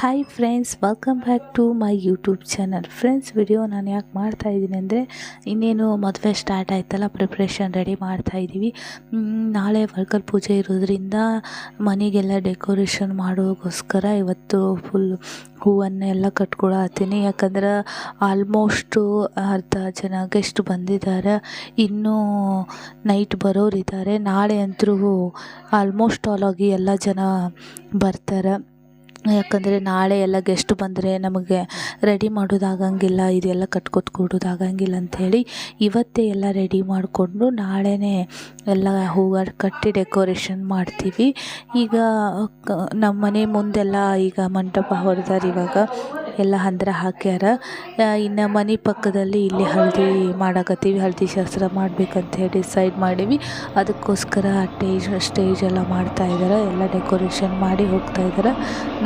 Hi friends, welcome back to my YouTube channel. Friends, video ನಾನು ಯಾಕೆ ಮಾಡ್ತಾಯಿದ್ದೀನಿ ಅಂದರೆ, ಇನ್ನೇನು ಮದುವೆ ಸ್ಟಾರ್ಟ್ ಆಯ್ತಲ್ಲ, ಪ್ರಿಪ್ರೇಷನ್ ರೆಡಿ ಮಾಡ್ತಾಯಿದ್ದೀವಿ. ನಾಳೆ ವರ್ಕಲ್ ಪೂಜೆ ಇರೋದ್ರಿಂದ ಮನೆಗೆಲ್ಲ ಡೆಕೋರೇಷನ್ ಮಾಡೋಕ್ಕೋಸ್ಕರ ಇವತ್ತು ಫುಲ್ ಹೂವನ್ನೆಲ್ಲ ಕಟ್ಕೊಳತ್ತೀನಿ. ಯಾಕಂದ್ರೆ ಆಲ್ಮೋಸ್ಟು ಅರ್ಧ ಜನ ಗೆಸ್ಟ್ ಬಂದಿದ್ದಾರೆ, ಇನ್ನೂ ನೈಟ್ ಬರೋರಿದ್ದಾರೆ. ನಾಳೆ ಅಂತೂ ಆಲ್ಮೋಸ್ಟ್ ಆಲ್ ಆಗಿ ಎಲ್ಲ ಜನ ಬರ್ತಾರೆ. ಯಾಕಂದರೆ ನಾಳೆ ಎಲ್ಲ ಗೆಸ್ಟ್ ಬಂದರೆ ನಮಗೆ ರೆಡಿ ಮಾಡೋದಾಗಂಗಿಲ್ಲ, ಇದೆಲ್ಲ ಕೊಡೋದಾಗಂಗಿಲ್ಲ ಅಂಥೇಳಿ ಇವತ್ತೇ ಎಲ್ಲ ರೆಡಿ ಮಾಡಿಕೊಂಡು ನಾಳೆನೇ ಎಲ್ಲ ಹೂವು ಕಟ್ಟಿ ಡೆಕೋರೇಷನ್ ಮಾಡ್ತೀವಿ. ಈಗ ನಮ್ಮ ಮನೆ ಮುಂದೆಲ್ಲ ಈಗ ಮಂಟಪ ಹೊಡೆದಾರೆ, ಇವಾಗ ಎಲ್ಲ ಹಂದರ ಹಾಕ್ಯಾರ. ಇನ್ನು ಮನೆ ಪಕ್ಕದಲ್ಲಿ ಇಲ್ಲಿ ಹಳದಿ ಮಾಡಕತ್ತೀವಿ, ಹಳದಿ ಶಾಸ್ತ್ರ ಮಾಡ್ಬೇಕಂತ ಹೇಳಿ ಡಿಸೈಡ್ ಮಾಡೀವಿ. ಅದಕ್ಕೋಸ್ಕರ ಸ್ಟೇಜ್ ಎಲ್ಲ ಮಾಡ್ತಾಯಿದ್ದಾರೆ, ಎಲ್ಲ ಡೆಕೋರೇಷನ್ ಮಾಡಿ ಹೋಗ್ತಾಯಿದ್ದಾರೆ.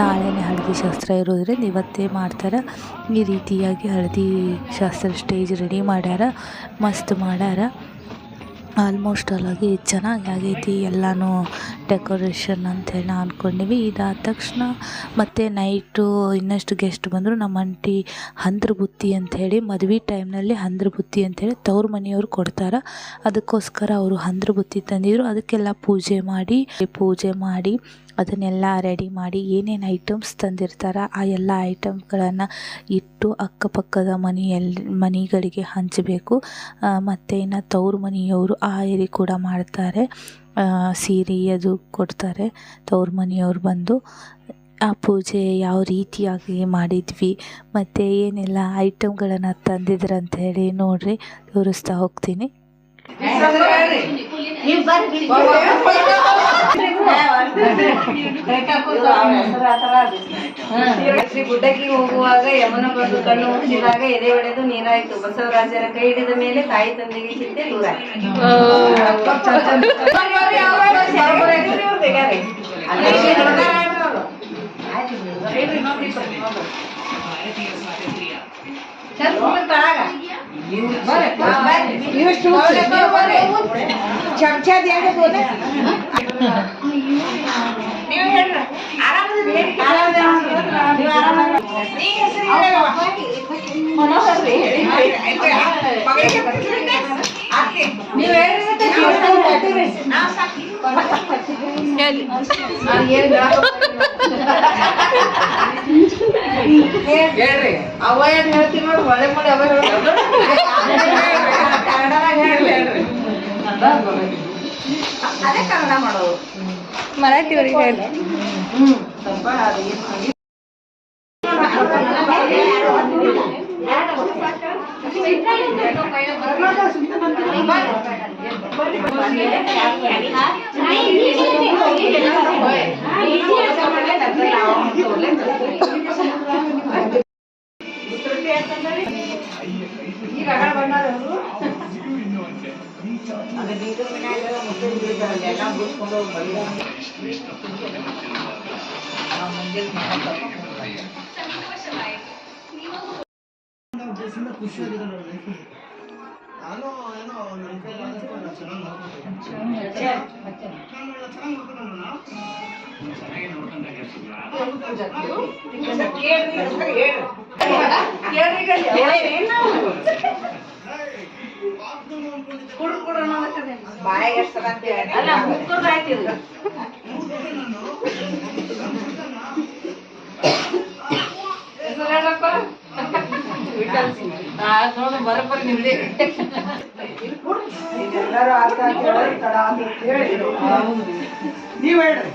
ನಾಳೆನೇ ಹಳದಿ ಶಾಸ್ತ್ರ ಇರೋದ್ರಿಂದ ಇವತ್ತೇ ಮಾಡ್ತಾರೆ. ಈ ರೀತಿಯಾಗಿ ಹಳದಿ ಶಾಸ್ತ್ರ ಸ್ಟೇಜ್ ರೆಡಿ ಮಾಡ್ಯಾರ, ಮಸ್ತ್ ಮಾಡ್ಯಾರ. ಆಲ್ಮೋಸ್ಟ್ ಅಲ್ಲಾಗಿ ಚೆನ್ನಾಗಿ ಆಗೈತಿ ಎಲ್ಲನೂ ಡೆಕೋರೇಷನ್ ಅಂಥೇಳಿ ನಾವು ಅಂದ್ಕೊಂಡೀವಿ. ಇದಾದ ತಕ್ಷಣ ಮತ್ತು ನೈಟು ಇನ್ನಷ್ಟು ಗೆಸ್ಟ್ ಬಂದರು. ನಮ್ಮ ಆಂಟಿ ಹಂದ್ರ ಬುತ್ತಿ ಅಂಥೇಳಿ ಮದುವೆ ಟೈಮ್ನಲ್ಲಿ ಹಂದ್ರ ಬುತ್ತಿ ಅಂಥೇಳಿ ತವ್ರ ಮನೆಯವ್ರು ಕೊಡ್ತಾರೆ. ಅದಕ್ಕೋಸ್ಕರ ಅವರು ಹಂದ್ರ ಬುತ್ತಿ ತಂದಿದ್ರು. ಅದಕ್ಕೆಲ್ಲ ಪೂಜೆ ಮಾಡಿ ಅದನ್ನೆಲ್ಲ ರೆಡಿ ಮಾಡಿ ಏನೇನು ಐಟಮ್ಸ್ ತಂದಿರ್ತಾರೆ ಆ ಎಲ್ಲ ಐಟಮ್ಗಳನ್ನು ಇಟ್ಟು ಅಕ್ಕಪಕ್ಕದ ಮನೆಗಳಿಗೆ ಹಂಚಬೇಕು. ಮತ್ತು ಇನ್ನು ತವ್ರ ಮನೆಯವರು ಆ ಕೂಡ ಮಾಡ್ತಾರೆ, ಸೀರೆ ಅದು ಕೊಡ್ತಾರೆ ತವ್ರ ಮನೆಯವ್ರು ಬಂದು. ಆ ಪೂಜೆ ಯಾವ ರೀತಿಯಾಗಿ ಮಾಡಿದ್ವಿ ಮತ್ತು ಏನೆಲ್ಲ ಐಟಮ್ಗಳನ್ನು ತಂದಿದ್ರಂಥೇಳಿ ನೋಡಿರಿ, ತೋರಿಸ್ತಾ ಹೋಗ್ತೀನಿ. ಶ್ರೀ ಗುಡ್ಡಕ್ಕೆ ಹೋಗುವಾಗ ಯಮನ ಬಂದು ಕಣ್ಣು ಮುಚ್ಚಿದಾಗ ಎದೆ ಹೊಡೆದು ನೀರಾಯಿತು. ಬಸವರಾಜರ ಕೈ ಹಿಡಿದ ಮೇಲೆ ತಾಯಿ ತಂದೆಗೆ ಚಿಂತೆ ದೂರ. ಹೇಳ್ರಿ ಅವ ಏನ್ ಹೇಳ್ತೀವಿ ನೋಡಿ, ಒಳ್ಳೆ ಮಾಡಿ ಅವ ಅದೇ ಕನ್ನಡ ಮಾಡೋದು, ಮರಾಠಿಯವರಿಗೆ ಸ್ವಲ್ಪ ನಾನು ಏನೋ ನನ್ನ ಕೈಲಿ ಬಾಯಿಗೆ ಅಲ್ಲ ಮುಕ್ಕದಾಯ್ತಿಲ್ಲ ಬರೋಬ್ಬರಿ ನಿಮ್ದೇ ಎಲ್ಲರೂ ಅರ್ಥ ನೀವ್ ಹೇಳ್ರಿ,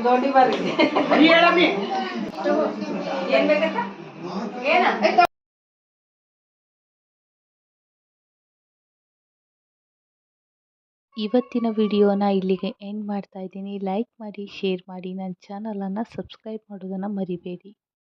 ದೊಡ್ಡ ಬರ್ರಿ ಏನ್ ಬೇಕಂತ ಏನ. ಇವತ್ತಿನ ವಿಡಿಯೋನ ಇಲ್ಲಿಗೆ ಎಂಡ್ ಮಾಡ್ತಾ ಇದ್ದೀನಿ. ಲೈಕ್ ಮಾಡಿ, ಶೇರ್ ಮಾಡಿ, ನನ್ನ ಚಾನಲನ್ನು ಸಬ್ಸ್ಕ್ರೈಬ್ ಮಾಡೋದನ್ನು ಮರಿಬೇಡಿ.